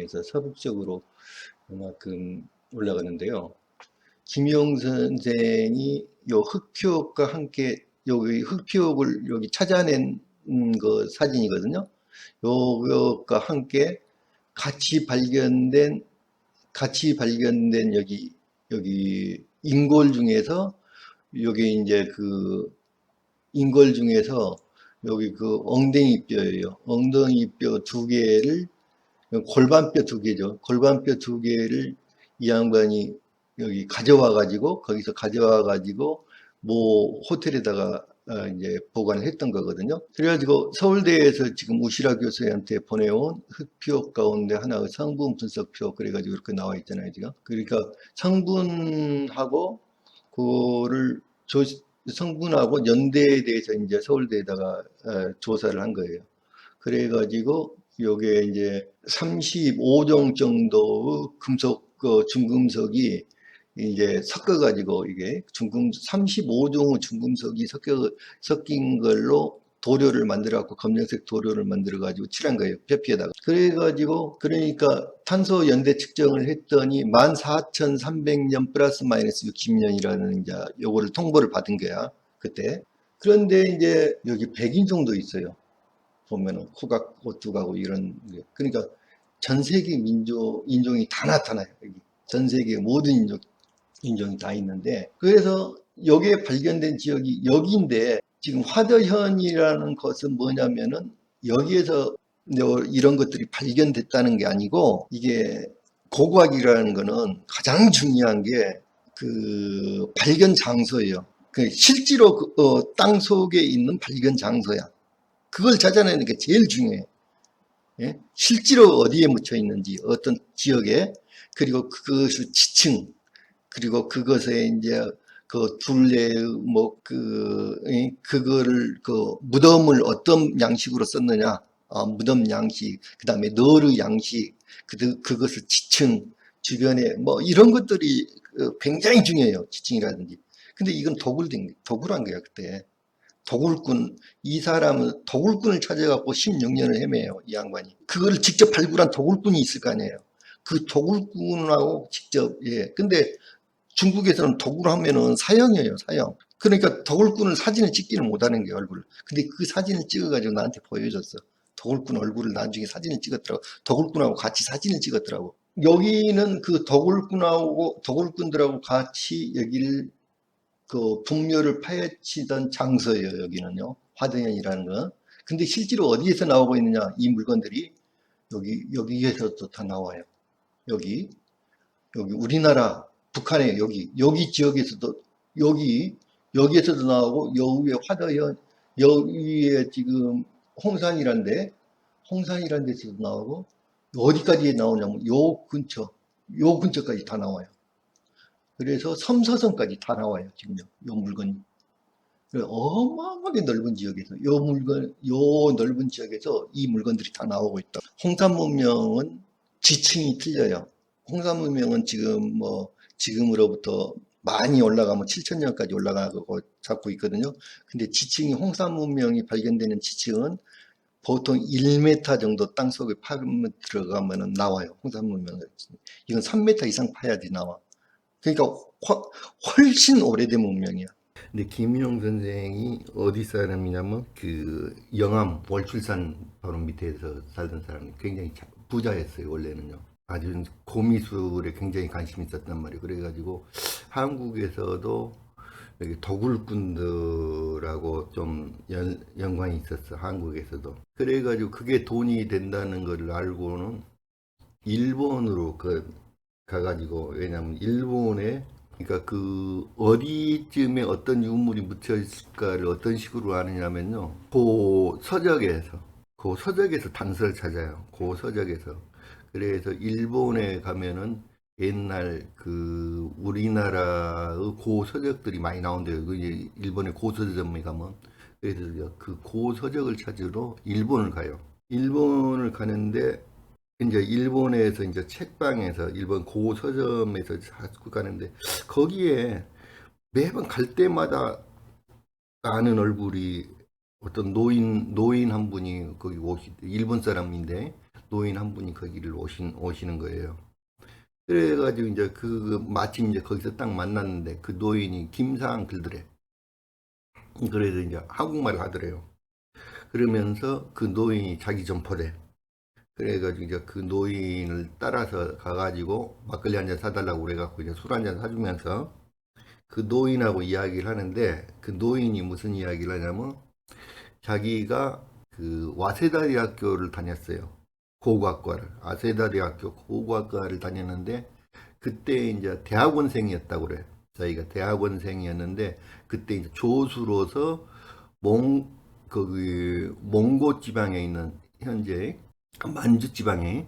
통해서 서북적으로 그만큼 올라가는데요. 김영 선생이 요 흑표과 함께 여기 흑표를 여기 찾아낸 그 사진이거든요. 요것과 함께 같이 발견된 여기 인골 중에서 여기 이제 그 인골 중에서 여기 그 엉덩이 뼈예요. 엉덩이 뼈 두 개를 골반뼈 두 개죠. 골반뼈 두 개를 이 양반이 여기 가져와 가지고 거기서 가져와 가지고 모 호텔에다가 이제 보관을 했던 거거든요. 그래가지고 서울대에서 지금 우시라 교수한테 보내온 흑표 가운데 하나의 성분 분석표 그래가지고 이렇게 나와 있잖아요, 지금. 그러니까 성분하고 그거를 성분하고 연대에 대해서 이제 서울대에다가 조사를 한 거예요. 그래가지고 요게 이제 35종 정도의 금속, 중금속이 이제 섞어가지고 이게 35종의 중금속이 섞인 걸로 도료를 만들어갖고 검정색 도료를 만들어가지고 칠한 거예요. 표피에다가. 그래가지고 그러니까 탄소 연대 측정을 했더니 14,300년 플러스 마이너스 60년이라는 이제 요거를 통보를 받은 거야. 그때. 그런데 이제 여기 100인 정도 있어요. 보면은 후각, 오뚜가고 이런 게. 그러니까 전 세계 인종이 다 나타나요. 여기. 전 세계 모든 인종이 다 있는데 그래서 여기에 발견된 지역이 여기인데 지금 화더현이라는 것은 뭐냐면은 여기에서 이런 것들이 발견됐다는 게 아니고 이게 고고학이라는 거는 가장 중요한 게 그 발견 장소예요. 그 실제로 땅 속에 있는 발견 장소야. 그걸 찾아내는 게 제일 중요해. 예? 실제로 어디에 묻혀 있는지, 어떤 지역에, 그리고 그것을 지층, 그리고 그것에 이제 그 둘레, 그거를, 그 무덤을 어떤 양식으로 썼느냐, 무덤 양식, 그 다음에 너르 양식, 그것을 지층, 주변에 뭐 이런 것들이 굉장히 중요해요. 지층이라든지. 근데 이건 도굴한 거야, 그때. 도굴꾼, 이 사람은 도굴꾼을 찾아갖고 16년을 헤매요, 이 양반이. 그거를 직접 발굴한 도굴꾼이 있을 거 아니에요. 그 도굴꾼하고 직접, 예. 근데 중국에서는 도굴하면은 사형이에요, 사형. 그러니까 도굴꾼을 사진을 찍지는 못하는 게 얼굴을. 근데 그 사진을 찍어가지고 나한테 보여줬어. 도굴꾼 얼굴을 나중에 사진을 찍었더라고. 도굴꾼하고 같이 사진을 찍었더라고. 여기는 그 도굴꾼들하고 같이 여기를 그 북묘를 파헤치던 장소예요, 여기는요. 화덕연이라는 거. 근데 실제로 어디에서 나오고 있느냐, 이 물건들이 여기에서도 다 나와요. 여기 우리나라, 북한의 여기 지역에서도, 여기에서도 나오고, 여기에 화덕연, 여기에 지금 홍산이란 데서도 나오고, 어디까지 나오냐면 요 근처까지 다 나와요. 그래서 섬서성까지 다 나와요, 지금요. 요 물건이. 어마어마하게 넓은 지역에서, 요 넓은 지역에서 이 물건들이 다 나오고 있다. 홍산 문명은 지층이 틀려요. 홍산 문명은 지금으로부터 많이 올라가면 7,000년까지 올라가고 잡고 있거든요. 근데 지층이, 홍산 문명이 발견되는 지층은 보통 1m 정도 땅속에 들어가면 나와요. 홍산 문명은. 이건 3m 이상 파야지 나와. 그러니까 훨씬 오래된 문명이야. 근데 김인용 선생이 어디 사람이냐면 그 영암 월출산 바로 밑에서 살던 사람이 굉장히 부자였어요. 원래는요. 아주 고미술에 굉장히 관심이 있었단 말이에요. 그래가지고 한국에서도 여기 도굴꾼들하고 좀 연관이 있었어. 한국에서도. 그래가지고 그게 돈이 된다는 걸 알고는 일본으로 가가지고, 왜냐면 일본에, 그러니까 그 어디쯤에 어떤 유물이 묻혀 있을까를 어떤 식으로 아느냐면요, 그 서적에서 단서를 찾아요. 그 서적에서. 그래서 일본에 가면은 옛날 그 우리나라의 고서적들이 많이 나온대요. 그 일본의 고서점에 가면. 그래서 그 고서적을 찾으러 일본을 가요. 일본을 가는데 이제 일본에서 이제 책방에서 일본 고서점에서 자꾸 가는데 거기에 매번 갈 때마다 아는 얼굴이 어떤 노인 한 분이 거기 일본 사람인데 노인 한 분이 거기를 오시는 거예요. 그래가지고 이제 마침 이제 거기서 딱 만났는데 그 노인이 김사한 글더래. 그래서 이제 한국말을 하더래요. 그러면서 그 노인이 자기 점포래. 그래가지고 이제 그 노인을 따라서 가가지고 막걸리 한 잔 사달라고 그래갖고 이제 술 한 잔 사주면서 그 노인하고 이야기를 하는데 그 노인이 무슨 이야기를 하냐면 자기가 그 와세다 대학교를 다녔어요. 고고학과를. 와세다 대학교 고고학과를 다녔는데 그때 이제 대학원생이었다고 그래. 자기가 대학원생이었는데 그때 이제 조수로서 몽고 지방에 있는 현재 만주 지방에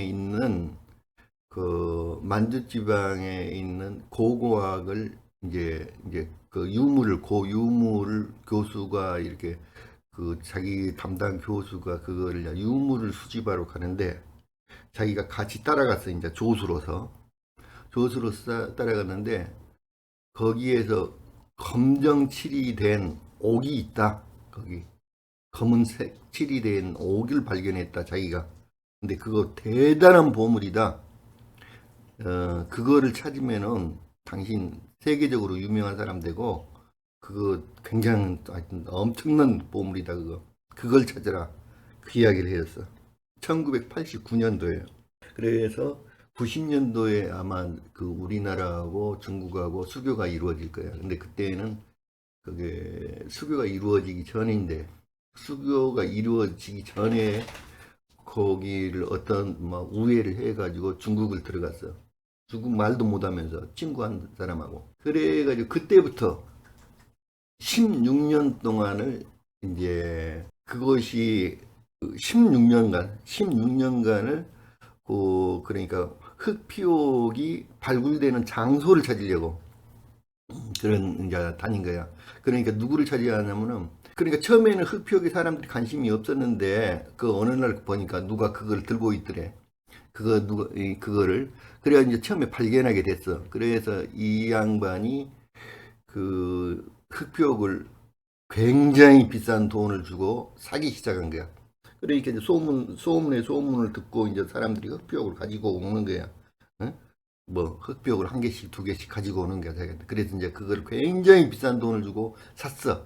있는 만주 지방에 있는 고고학을 이제 그 고유물을 교수가 이렇게 그 자기 담당 교수가 그거를 유물을 수집하러 가는데 자기가 같이 따라갔어. 이제 조수로서 따라갔는데 거기에서 검정 칠이 된 옥이 있다. 거기 검은색 칠이 된 옥을 발견했다. 자기가. 근데 그거 대단한 보물이다. 그거를 찾으면은 당신 세계적으로 유명한 사람 되고 그거 굉장히 하여튼 엄청난 보물이다. 그걸 찾아라. 그 이야기를 해줬어. 1989년도에요. 그래서 90년도에 아마 그 우리나라하고 중국하고 수교가 이루어질 거야. 근데 그때는 그게 수교가 이루어지기 전인데 수교가 이루어지기 전에 거기를 어떤 막 우회를 해가지고 중국을 들어갔어. 중국 말도 못하면서 친구한 사람하고. 그래가지고 그때부터 16년 동안을 이제 그것이 16년간을 그러니까 흑피옥이 발굴되는 장소를 찾으려고 그런 이제 다닌 거야. 그러니까 누구를 찾아야 하냐면은 그러니까 처음에는 흑피옥에 사람들이 관심이 없었는데 그 어느 날 보니까 누가 그걸 들고 있더래. 그거를 그래야 이제 처음에 발견하게 됐어. 그래서 이 양반이 그 흑표를 굉장히 비싼 돈을 주고 사기 시작한 거야. 그러니까 이제 소문을 듣고 이제 사람들이 흑표를 가지고 오는 거야. 응? 뭐 흑표를 한 개씩 두 개씩 가지고 오는 거야. 그래서 이제 그걸 굉장히 비싼 돈을 주고 샀어.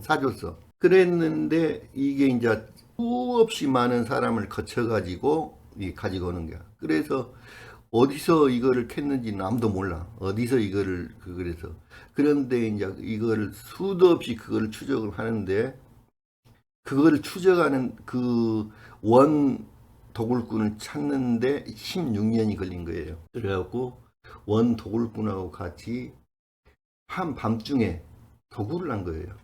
사줬어. 그랬는데 이게 이제 수없이 많은 사람을 거쳐가지고 가지고 오는 거야. 그래서 어디서 이거를 캤는지는 아무도 몰라. 어디서 이거를 그래서 그런데 이제 이거를 수도 없이 그거를 추적을 하는데 그거를 추적하는 그 원 도굴꾼을 찾는데 16년이 걸린 거예요. 그래갖고 원 도굴꾼하고 같이 한밤중에 도굴을 한 거예요.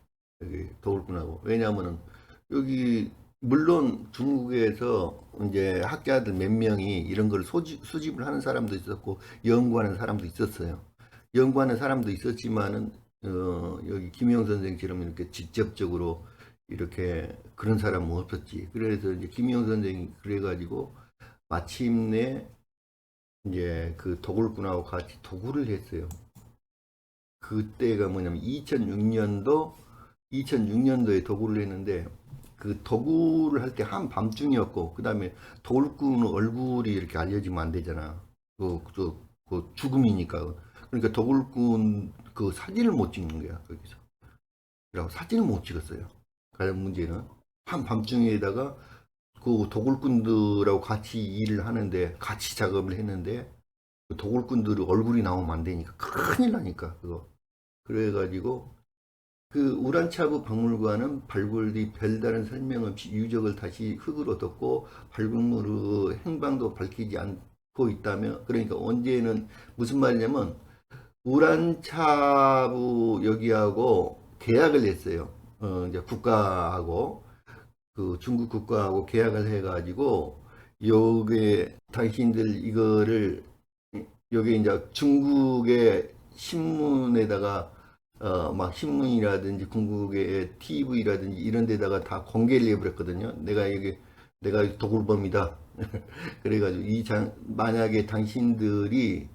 여기 도굴꾼하고. 왜냐하면은 여기 물론 중국에서 이제 학자들 몇 명이 이런 걸 수집을 하는 사람도 있었고 연구하는 사람도 있었어요. 연구하는 사람도 있었지만은 여기 김영 선생처럼 이렇게 직접적으로 이렇게 그런 사람은 없었지. 그래서 이제 김영 선생이 그래가지고 마침내 이제 그 도굴꾼하고 같이 도굴을 했어요. 그때가 뭐냐면 2006년도에 도굴을 했는데 그 도굴을 할 때 한밤중이었고 그 다음에 도굴꾼 얼굴이 이렇게 알려지면 안 되잖아. 그 죽음이니까. 그러니까 도굴꾼 그 사진을 못 찍는 거야 거기서. 그래서 사진을 못 찍었어요. 가장 문제는 한밤중에다가 그 도굴꾼들하고 같이 일을 하는데 같이 작업을 했는데 그 도굴꾼들 얼굴이 나오면 안 되니까 큰일 나니까 그거. 그래가지고 그 우란차브 박물관은 발굴 뒤 별다른 설명 없이 유적을 다시 흙으로 덮고 발굴물의 행방도 밝히지 않고 있다며 그러니까 언제는 무슨 말이냐면 우란차브 여기하고 계약을 했어요. 이제 국가하고 그 중국 국가하고 계약을 해가지고 요게 당신들 이거를 여기 이제 중국의 신문에다가 막 신문이라든지 중국의 TV라든지 이런 데다가 다 공개를 해버렸거든요. 내가 도굴범이다. 그래가지고 만약에 당신들이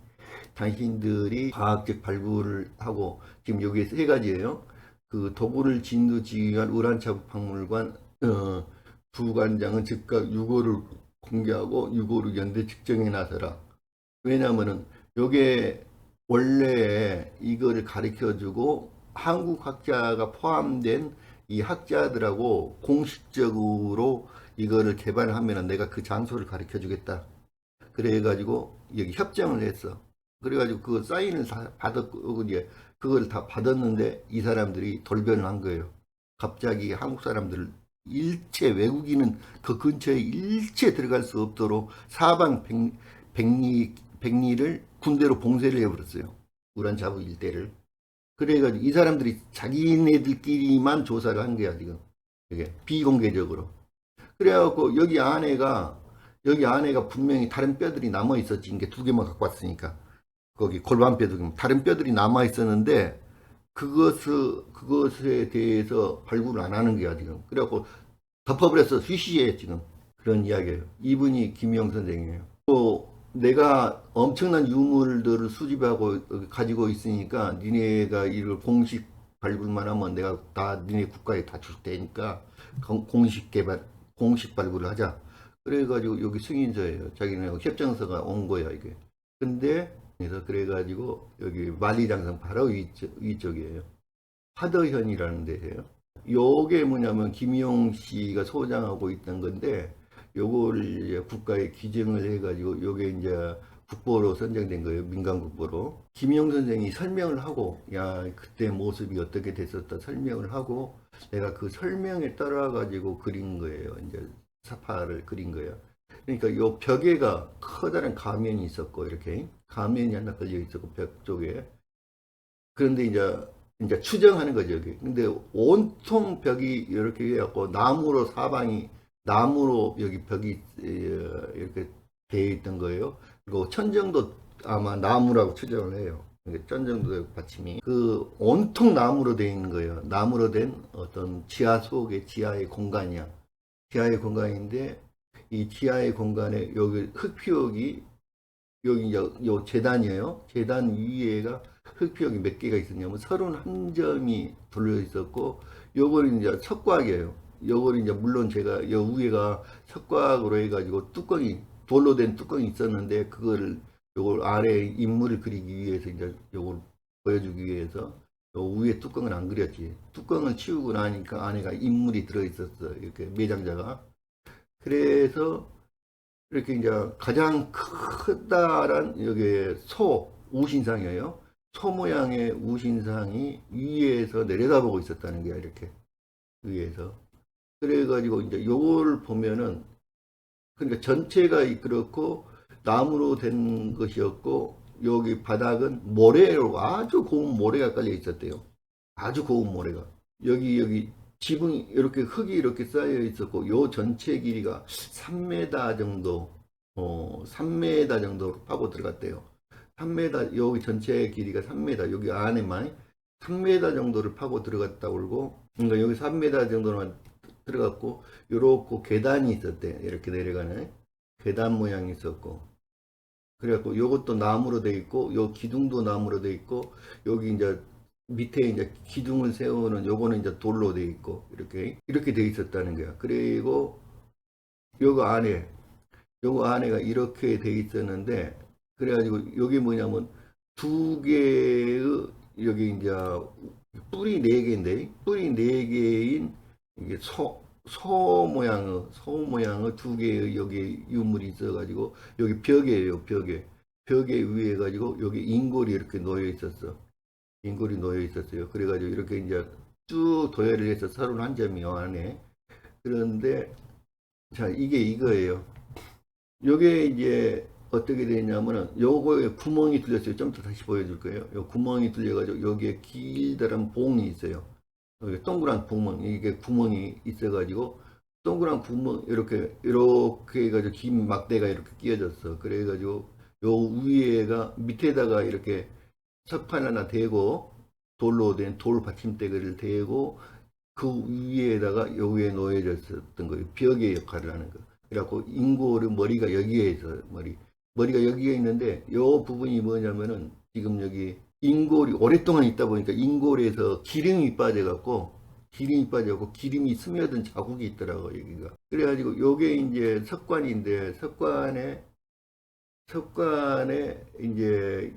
과학적 발굴을 하고 지금 여기에 세 가지예요. 그 도굴을 진두지휘한 우란차브 박물관 부관장은 즉각 유고를 공개하고 유고를 연대 측정에 나서라. 왜냐면은 요게 원래 이거를 가르쳐주고 한국 학자가 포함된 이 학자들하고 공식적으로 이거를 개발하면은 내가 그 장소를 가르쳐 주겠다. 그래가지고 여기 협정을 했어. 그래가지고 그 사인을 다 받았고 이제 그걸 다 받았는데 이 사람들이 돌변을 한 거예요. 갑자기 한국 사람들 일체 외국인은 그 근처에 일체 들어갈 수 없도록 사방 백리를 군대로 봉쇄를 해버렸어요. 우란 자부 일대를. 그래가지고 이 사람들이 자기네들끼리만 조사를 한 거야 지금. 이게 비공개적으로. 그래갖고 여기 안에가 분명히 다른 뼈들이 남아 있었지. 이게 두 개만 갖고 왔으니까. 거기 골반뼈도 다른 뼈들이 남아 있었는데 그것에 대해서 발굴을 안 하는 거야 지금. 그래갖고 덮어버려서 휘시해 지금. 그런 이야기예요. 이분이 김영 선생이에요. 또 내가 엄청난 유물들을 수집하고 가지고 있으니까 니네가 이걸 공식 발굴만 하면 내가 다 니네 국가에 다 줄 테니까 공식 발굴을 하자. 그래가지고 여기 승인서예요. 자기네 협정서가 온 거야 이게. 근데 그래가지고 여기 만리장성 바로 위쪽이에요. 화더현이라는 데예요. 요게 뭐냐면 김용 씨가 소장하고 있던 건데 요걸 이제 국가에 기증을 해가지고 요게 이제 국보로 선정된 거예요. 민간 국보로. 김용 선생이 설명을 하고 야 그때 모습이 어떻게 됐었다 설명을 하고 내가 그 설명에 따라 가지고 그린 거예요. 이제 사파를 그린 거예요. 그러니까 요 벽에가 커다란 가면이 있었고 이렇게 가면이 하나 걸려 있었고 벽 쪽에. 그런데 이제 추정하는 거죠 여기. 근데 온통 벽이 이렇게 해갖고 나무로 여기 벽이 이렇게 되어 있던 거예요. 그리고 천정도 아마 나무라고 추정을 해요. 천정도 받침이 그 온통 나무로 되어 있는 거예요. 나무로 된 어떤 지하 속의 지하의 공간이야. 지하의 공간인데 이 지하의 공간에 여기 흙피옥이 여기 이제 요 재단이에요. 재단 위에가 흙피옥이 몇 개가 있었냐면 31점이 둘러 있었고 요거는 이제 석곽이에요. 요거는 이제 물론 제가 요 위에가 석곽으로 해가지고 뚜껑이 돌로 된 뚜껑이 있었는데 그거를 요걸 아래 인물을 그리기 위해서 이제 요걸 보여주기 위해서 요 위에 뚜껑을 안 그렸지. 뚜껑을 치우고 나니까 안에가 인물이 들어 있었어. 이렇게 매장자가. 그래서 이렇게 이제 가장 크다란 여기 우신상이에요. 소 모양의 우신상이 위에서 내려다보고 있었다는 거야, 이렇게. 위에서. 그래가지고 이제 요걸 보면은, 그러니까 전체가 그렇고, 나무로 된 것이었고, 여기 바닥은 모래로 아주 고운 모래가 깔려 있었대요. 아주 고운 모래가. 여기 지붕이 이렇게 흙이 이렇게 쌓여 있었고 요 전체 길이가 3m 정도 3m 정도 파고 들어갔대요. 3m 여기 전체 길이가 3m 여기 안에만 3m 정도를 파고 들어갔다고 그러고 그러니까 여기 3m 정도만 들어갔고 요렇게 계단이 있었대. 이렇게 내려가는 계단 모양이 있었고 그래갖고 요것도 나무로 돼 있고 요 기둥도 나무로 돼 있고 여기 이제 밑에 이제 기둥을 세우는 요거는 이제 돌로 돼 있고 이렇게 돼 있었다는 거야. 그리고 요거 안에가 이렇게 돼 있었는데 그래가지고 여기 뭐냐면 두 개의 여기 이제 뿔이 네 개인데 뿔이 네 개인 이게 소 모양의 두 개의 여기 유물이 있어가지고 여기 벽이에요. 벽에 위에 가지고 여기 인골이 이렇게 놓여 있었어. 인골이 놓여 있었어요. 그래가지고 이렇게 이제 쭉 도열을 해서 31점이 요 안에. 그런데, 자, 이게 이거예요. 요게 이제 어떻게 되냐면은, 요거에 구멍이 뚫렸어요. 좀 더 다시 보여줄 거예요. 요 구멍이 뚫려가지고, 여기에 길다란 봉이 있어요. 여기 동그란 구멍, 이게 구멍이 있어가지고, 동그란 구멍, 이렇게 해가지고 긴 막대가 이렇게 끼어졌어. 그래가지고, 요 위에가, 밑에다가 이렇게 석판 하나 대고 돌로 된 돌 받침대를 대고 그 위에다가 여기에 놓여졌었던 거예요. 벽의 역할을 하는 거. 그래갖고 인골의 머리가 여기에 있어요. 머리가 여기에 있는데 요 부분이 뭐냐면은 지금 여기 인골이 오랫동안 있다 보니까 인골에서 기름이 빠져갖고 기름이 빠져고 기름이 스며든 자국이 있더라고요, 여기가. 그래가지고 요게 이제 석관인데, 석관에 이제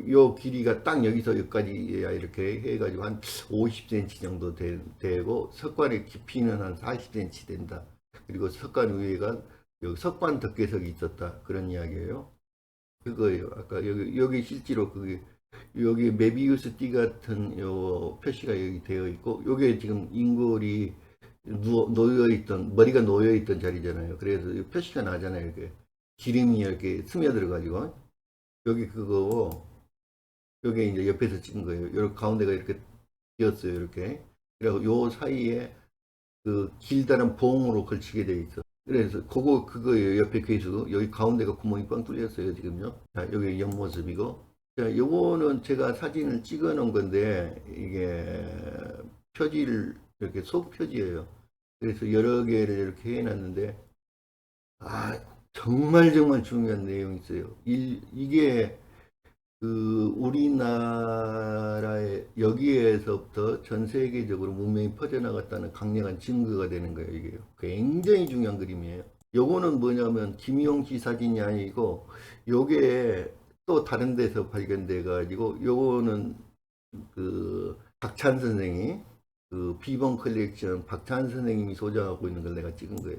요 길이가 딱 여기서 여기까지 이렇게 해가지고 한 50cm 정도 되고, 석관의 깊이는 한 40cm 된다. 그리고 석관 위에가 여기 석관 덮개석이 있었다. 그런 이야기예요. 그거예요. 아까 여기 실제로 그게 여기 메비우스 띠 같은 요 표시가 여기 되어 있고, 요게 지금 인골이 놓여 있던, 머리가 놓여 있던 자리잖아요. 그래서 이 표시가 나잖아요. 이렇게 기름이 이렇게 스며들어 가지고 여기 그거고, 요게 이제 옆에서 찍은 거예요. 요 가운데가 이렇게 비었어요. 이렇게. 그리고 요 사이에 그 길다란 봉으로 걸치게 돼 있어. 그래서 그거예요. 옆에 괴수. 여기 가운데가 구멍이 뻥 뚫렸어요. 지금요. 자, 여기 옆모습이고. 자, 요거는 제가 사진을 찍어 놓은 건데, 이게 표지를 이렇게 속 표지예요. 그래서 여러 개를 이렇게 해놨는데, 아, 정말 중요한 내용이 있어요. 이게 그 우리나라의 여기에서부터 전 세계적으로 문명이 퍼져나갔다는 강력한 증거가 되는 거예요. 이게 굉장히 중요한 그림이에요. 요거는 뭐냐면 김용시 사진이 아니고, 요게 또 다른 데서 발견돼 가지고, 요거는 그 박찬 선생이 그 비번 컬렉션 박찬 선생님이 소장하고 있는 걸 내가 찍은 거예요.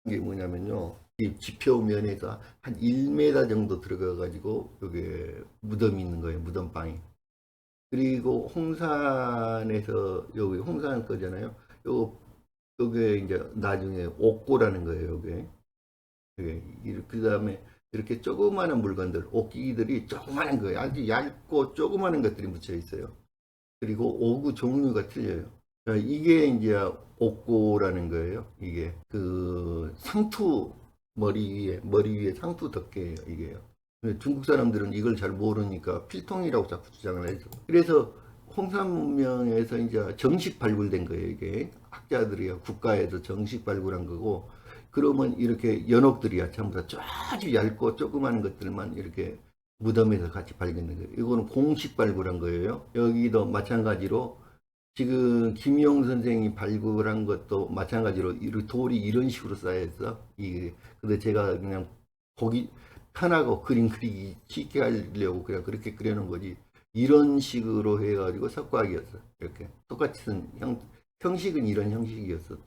이게 뭐냐면요, 이 지표면에서 한 1m 정도 들어가 가지고 요게 무덤이 있는 거예요. 무덤방이. 그리고 홍산에서, 여기 홍산 거잖아요. 요게 이제 나중에 옥고라는 거예요. 요게 그 다음에 이렇게 조그마한 물건들, 옥기들이 조그마한 거예요. 아주 얇고 조그마한 것들이 묻혀 있어요. 그리고 오구 종류가 틀려요. 자, 이게 이제 옥고라는 거예요. 이게 그 상투, 머리 위에 상투 덮개예요. 이게요. 근데 중국 사람들은 이걸 잘 모르니까 필통이라고 자꾸 주장을 해서. 그래서 홍산 문명에서 이제 정식 발굴된 거예요. 이게 학자들이야 국가에서 정식 발굴한 거고, 그러면 이렇게 연옥들이야 전부 다 아주 얇고 조그마한 것들만 이렇게 무덤에서 같이 발견된 거예요. 이거는 공식 발굴한 거예요. 여기도 마찬가지로 지금 김용 선생이 발굴한 것도 마찬가지로 돌이 이런 식으로 쌓여있어. 이게 근데 제가 그냥 보기 편하고 그림 그리기 쉽게 하려고 그냥 그렇게 그려놓은 거지. 이런 식으로 해가지고 석곽이었어. 이렇게 똑같은 형식은 이런 형식이었어.